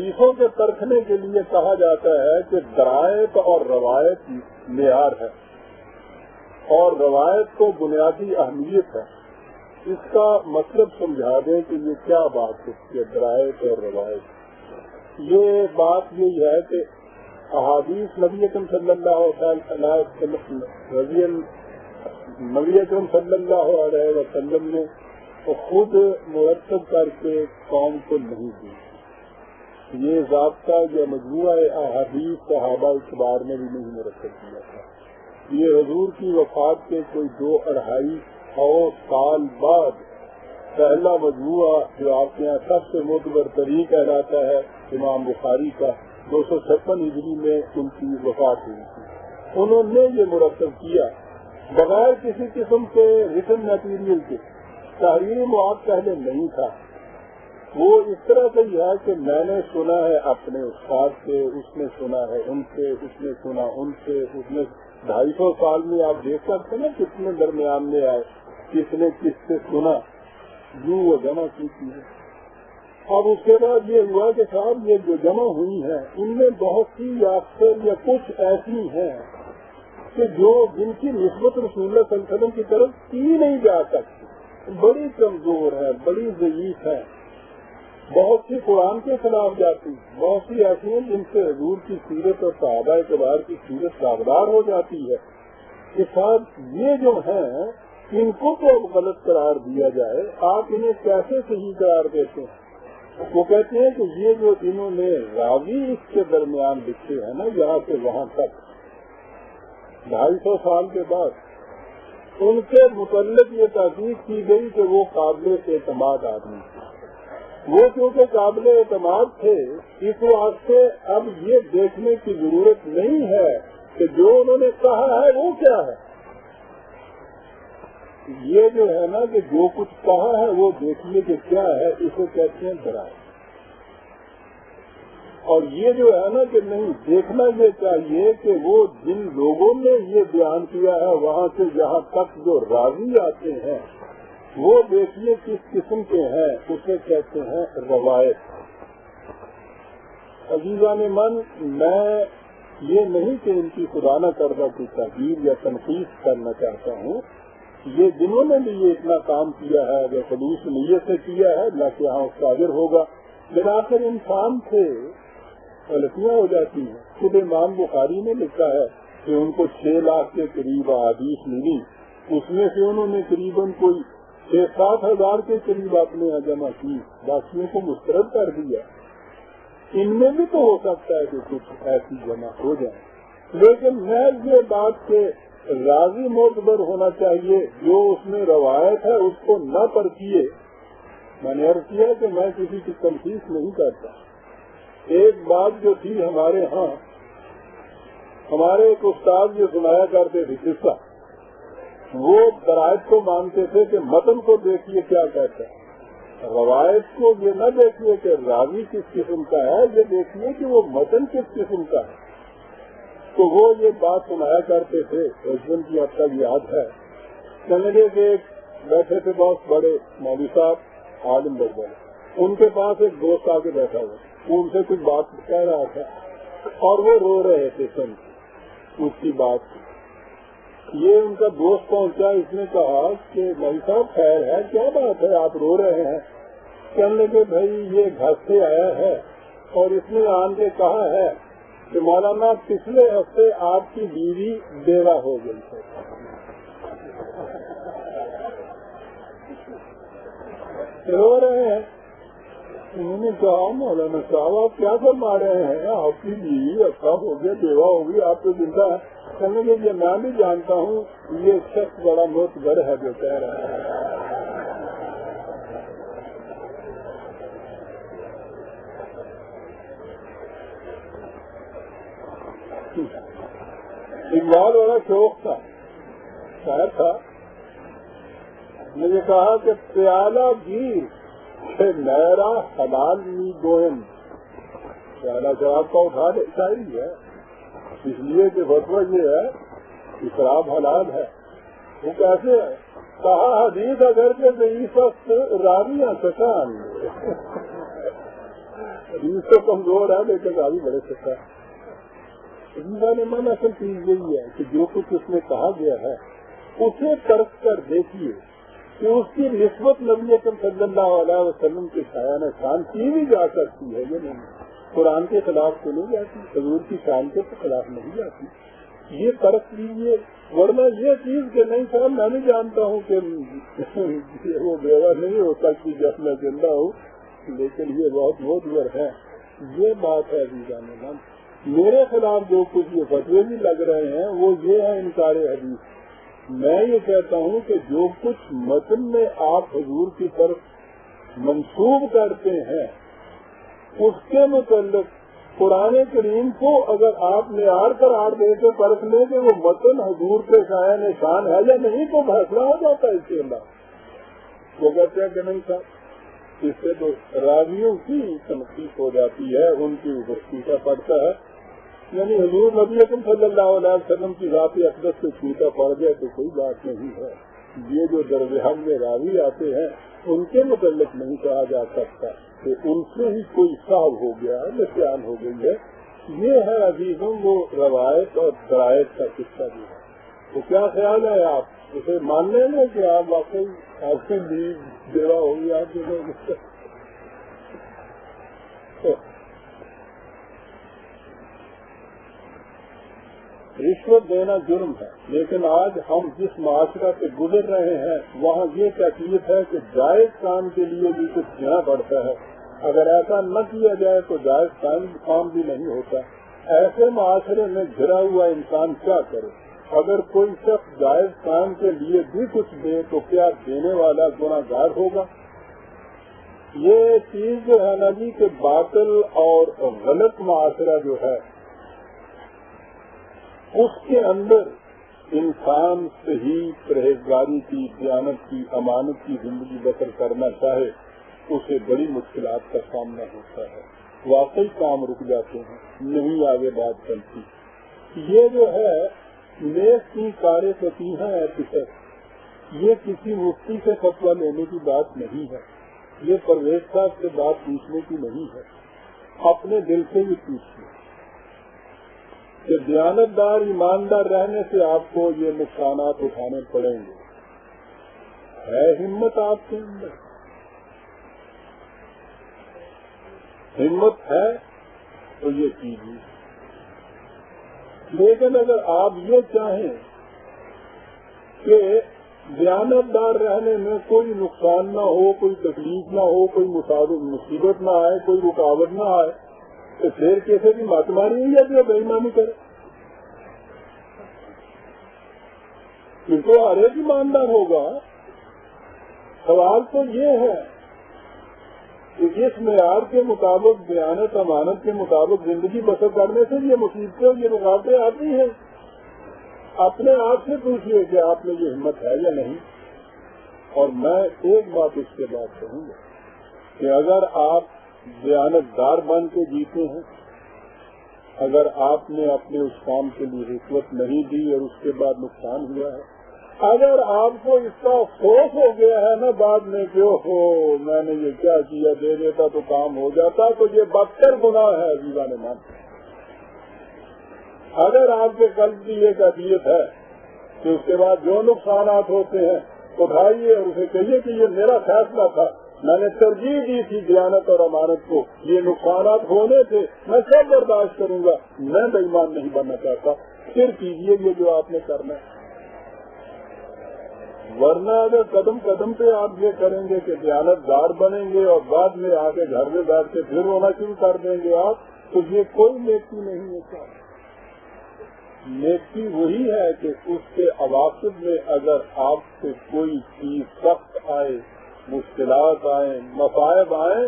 حدیثوں کے پرکھنے کے لیے کہا جاتا ہے کہ درائت اور روایت معیار ہے اور روایت کو بنیادی اہمیت ہے. اس کا مطلب سمجھا دیں کہ یہ کیا بات ہے درائت اور روایت. یہ بات یہی ہے کہ احادیث نبی اکرم صلی اللہ علیہ وسلم نے خود مرتب کر کے قوم کو نہیں دی. یہ ضابطہ یا مجموعہ احادیث صحابہ کبار نے بھی نہیں مرتب کیا تھا. یہ حضور کی وفات کے کوئی 2-2.5 سال بعد پہلا مجموعہ جو آپ کے یہاں سب سے معتبر ترین کہلاتا ہے امام بخاری کا 256 ہجری میں ان کی وفات ہوئی تھی. انہوں نے یہ مرتب کیا بغیر کسی قسم کے ریٹن میٹیریل کے. تحریر مواد پہلے نہیں تھا. وہ اس طرح سے ہی ہے کہ میں نے سنا ہے اپنے استاد سے, اس نے سنا ہے ان سے, اس نے سنا ان سے, اس نے 250 سال میں آپ دیکھ سکتے ہیں کتنے درمیان میں آئے, کس نے کس سے سنا, یوں وہ جمع کی ہے. اب اس کے بعد یہ ہوا کہ صاحب یہ جو جمع ہوئی ہیں ان میں بہت سی اکثر یا کچھ ایسی ہیں کہ جو جن کی نسبت رسول اللہ صلی اللہ علیہ وسلم کی طرف کی نہیں جا سکتی, بڑی کمزور ہے, بڑی ضعیف ہے. بہت سی قرآن کے خلاف جاتی, بہت سی ایسی ہیں جن سے حضور کی سیرت اور صحابہ کبار کی سیرت داغدار ہو جاتی ہے. کہ صاحب یہ جو ہیں ان کو تو غلط قرار دیا جائے, آپ انہیں کیسے صحیح قرار دیتے ہیں؟ وہ کہتے ہیں کہ یہ جو انہوں نے راوی اس کے درمیان لکھے ہیں نا یہاں سے وہاں تک 250 سال کے بعد ان کے متعلق یہ تحقیق کی گئی کہ وہ قابل اعتماد آدمی تھے. وہ کیونکہ قابل اعتماد تھے اس واسطے اب یہ دیکھنے کی ضرورت نہیں ہے کہ جو انہوں نے کہا ہے وہ کیا ہے. یہ جو ہے نا کہ جو کچھ کہا ہے وہ دیکھیے کہ کیا ہے, اسے کہتے ہیں درائت. اور یہ جو ہے نا کہ نہیں دیکھنا یہ چاہیے کہ وہ جن لوگوں نے یہ بیان کیا ہے وہاں سے یہاں تک جو راوی آتے ہیں وہ دیکھیے کس قسم کے ہیں, اسے کہتے ہیں روایت. عزیزان من, میں یہ نہیں کہ ان کی خدا نہ کردہ کوئی تحقیر یا تنقید کرنا چاہتا ہوں. یہ جنہوں نے بھی یہ اتنا کام کیا ہے جو خلوص نیت سے کیا ہے اللہ کے یہاں قادر ہوگا. بلاخر انسان سے غلطیاں ہو جاتی ہیں. خود امام بخاری نے لکھا ہے کہ ان کو 6 لاکھ کے قریب احادیث ملی, اس میں سے انہوں نے قریباً کوئی 6-7 ہزار کے قریب اپنے یہاں جمع کی, باقیوں کو مسترد کر دیا. ان میں بھی تو ہو سکتا ہے کہ کچھ ایسی جمع ہو جائے, لیکن محض یہ بات کہ راضی معتبر ہونا چاہیے جو اس میں روایت ہے اس کو نہ پرکھیے. میں نے عرض کیا کہ میں کسی کی تنقید نہیں کرتا. ایک بات جو تھی ہمارے ہاں, ہمارے ایک استاد جو سنایا کرتے تھے قصہ, وہ درائت کو مانتے تھے کہ متن کو دیکھیے کیا کہتا ہے, روایت کو یہ نہ دیکھیے کہ راوی کس قسم کا ہے, یہ دیکھیے کہ وہ متن کس قسم کا ہے. تو وہ یہ بات سنایا کرتے تھے, اس دن کی اب تک یاد ہے. سمجھے کہ بیٹھے تھے بہت بڑے مولوی صاحب عالم لوگ والے, ان کے پاس ایک دوست آ کے بیٹھا ہوا, ان سے کچھ بات کہہ رہا تھا اور وہ رو رہے تھے سن اس کی بات. یہ ان کا دوست پہنچا, اس نے کہا کہ بھائی صاحب خیر ہے, کیا بات ہے آپ رو رہے ہیں؟ کہنے لگے بھائی یہ گھر سے آیا ہے اور اس نے آن کے کہا ہے کہ مولانا پچھلے ہفتے آپ کی بیوی بیوہ ہو گئی ہے. رو رہے ہیں. انہوں نے کہا مولانا صاحب آپ کیا فرما رہے ہیں, آپ کی بیوی اچھا ہو گیا, بیوہ ہوگی, آپ تو زندہ ہے. کہنے کے لیے میں بھی جانتا ہوں یہ شخص بڑا معتبر ہے جو کہہ رہا ہے. اقبال والا شوق تھا, شاعر تھا. مجھے کہا کہ پیالہ گیر میرا حلال می گوئم, پیالہ شراب کا اٹھا دے شاعری ہے, اس لیے کہ فتویٰ یہ ہے کہ شراب حلال ہے. وہ کیسے ہے؟ کہا حدیث اگر کے ضعیف راویاں سکان حدیث تو کمزور ہے لیکن راوی بڑے سچا ہے. من اصل چیز یہی ہے کہ جو کچھ اس میں کہا گیا ہے اسے پرکھ کر دیکھیے کہ اس کی نسبت نبی اکرم صلی اللہ علیہ وسلم کے شایان شان کی بھی جا سکتی ہے یا نہیں. قرآن کے خلاف تو نہیں جاتی, حضور کی شان کے خلاف نہیں جاتی. یہ پرکھ لیجیے, ورنہ یہ چیز کہ نہیں صاحب میں نہیں جانتا ہوں کہ وہ بیوہ نہیں ہو سکتی جب میں زندہ ہوں, لیکن یہ بہت موتبر ہے. یہ بات ہے جانے میرے خلاف جو کچھ یہ فتوے بھی لگ رہے ہیں وہ یہ ہے انکار حدیث. میں یہ کہتا ہوں کہ جو کچھ متن میں آپ حضور کی طرف منسوب کرتے ہیں اس کے متعلق قرآن کریم کو اگر آپ معیار قرار دے کے پرکھ لیں کہ وہ متن حضور کے شایان شان ہے یا نہیں تو فیصلہ ہو جاتا ہے. اس کے اللہ وہ کہتے ہیں کہ نہیں تھا, اس سے تو راویوں کی تنقید ہو جاتی ہے, ان کی اوپر چھوٹا پڑتا ہے. یعنی حضور نبی اکرم صلی اللہ علیہ وسلم کی ذات اقدس سے چھوٹا پڑ جائے تو کوئی بات نہیں ہے. یہ جو درجہ میں راوی آتے ہیں ان کے متعلق نہیں کہا جا سکتا کہ ان سے ہی کوئی صاحب ہو گیا ہے, نسیان ہو گئی ہے. یہ ہے عزیزوں وہ روایت اور درائت کا قصہ بھی ہے. تو کیا خیال ہے آپ اسے مان لیں گے کہ آپ واقعی آپ سے بھی بیوہ ہوگی آپ کے رشوت دینا جرم ہے, لیکن آج ہم جس معاشرہ سے گزر رہے ہیں وہاں یہ تکلیف ہے کہ جائز کام کے لیے بھی کچھ دینا پڑتا ہے. اگر ایسا نہ کیا جائے تو جائز کام بھی نہیں ہوتا. ایسے معاشرے میں گھرا ہوا انسان کیا کرے؟ اگر کوئی شخص جائز کام کے لیے بھی کچھ دے تو کیا دینے والا گناہ گار ہوگا؟ یہ چیز جو ہے نا جی کہ باطل اور غلط معاشرہ جو ہے اس کے اندر انسان صحیح پرہیزگاری کی, دیانت کی, امانت کی زندگی بسر کرنا چاہے اسے بڑی مشکلات کا سامنا ہوتا ہے. واقعی کام رک جاتے ہیں, نہیں آگے بات چلتی. یہ جو ہے نیک کی کارے فتیحہ ہے, یہ کسی مفتی سے فتویٰ لینے کی بات نہیں ہے, یہ پرویز صاحب سے بات پوچھنے کی نہیں ہے. اپنے دل سے بھی پوچھیے کہ دیانتدار ایماندار رہنے سے آپ کو یہ نقصانات اٹھانے پڑیں گے. ہے ہمت آپ کے اندر؟ ہمت ہے تو یہ کیجیے. لیکن اگر آپ یہ چاہیں کہ دیانتدار رہنے میں کوئی نقصان نہ ہو, کوئی تکلیف نہ ہو, کوئی مصیبت نہ آئے, کوئی رکاوٹ نہ آئے, تو پھر کیسے بھی مات ماری ہوئی ہے کہ بے ایمانی کرے؟ پھر تو ہر ایک ایماندار ہوگا. سوال تو یہ ہے کہ اس معیار کے مطابق, دیانت امانت کے مطابق زندگی بسر کرنے سے یہ مصیبتیں اور یہ رکاوٹیں آتی ہیں. اپنے آپ سے پوچھیے کہ آپ میں یہ ہمت ہے یا نہیں. اور میں ایک بات اس کے بعد کہوں گا کہ اگر آپ دیانتدار بن کے جیتے ہیں, اگر آپ نے اپنے اس کام کے لیے رشوت نہیں دی اور اس کے بعد نقصان ہوا ہے, اگر آپ کو اس کا افسوس ہو گیا ہے نا بعد میں کہ میں نے یہ کیا کیا, دے دیتا تو کام ہو جاتا, تو یہ بدتر گناہ ہے عزیزان مان. اگر آپ کے قلب کی یہ کیفیت ہے کہ اس کے بعد جو نقصانات ہوتے ہیں اٹھائیے اور اسے کہیے کہ یہ میرا فیصلہ تھا, میں نے ترجیح دی تھی دیانت اور امانت کو, یہ نقصانات ہونے تھے, میں سب برداشت کروں گا, میں بے ایمان نہیں بننا چاہتا, پھر کیجیے یہ جو آپ نے کرنا ہے. ورنہ اگر قدم قدم پہ آپ یہ کریں گے کہ دیانتدار بنیں گے اور بعد میں آ کے گھر میں بیٹھ کے پھر رونا شروع کر دیں گے آپ, تو یہ کوئی نیکی نہیں ہوتا. نیکی وہی ہے کہ اس کے عواقب میں اگر آپ سے کوئی چیز سخت آئے, مشکلات آئیں, مصائب آئیں,